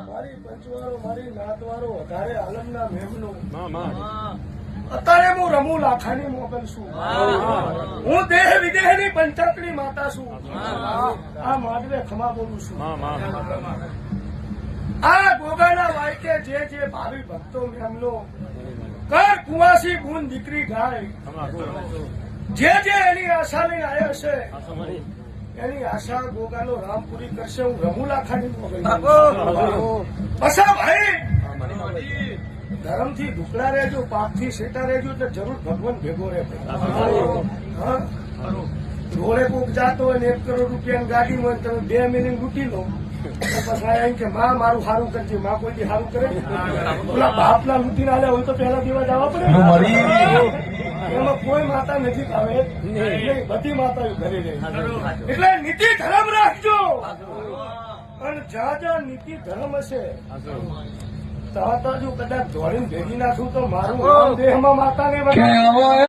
મારી પંચવારો મારી નાતવારો વધારે આલમના મેમનો અત્યારે હું રમુ લાખાની મોગલ છું. હું દેહ વિદેહની પંચાયતની માતા છું. આ માંડવે ખમા બોલું છું. આ ગોગાના વાયકે જે ભાવિ ભક્તો મેમનો કર કુવાસી બૂન દીકરી ગાય જે એની આશા લઈને આવ્યો છે એની આશા ગોગાનો રામ પૂરી કરશે. હું રમુ લાખાની મોગલ પસા ભાઈ ધર્મથી ઢુકડા રહેજો, પાપથી સેટા રહેજો એટલે જરૂર ભગવાન ભેગો રહે. રોડે કોક જાતો હોય ને 1 કરોડ રૂપિયાની ગાડી હોય તમે 2 મિનિટ લૂંટી લો પછી એમ કે માં મારું સારું કરજે. માં કોઈ દી સારું કરે? પેલા બાપના લૂંટીને આવ્યા હોય તો પહેલા દેવા જવા પડે. એમાં કોઈ માતા નજીક આવે નહીં, બધી માતાઓ ઘરે રહે. એટલે નીતિ ધર્મ રાખજો અને જ્યાં નીતિ ધર્મ હશે તો જો કદાચ ધોળીને ભેગી નાખું તો મારું દેહમાં માતાને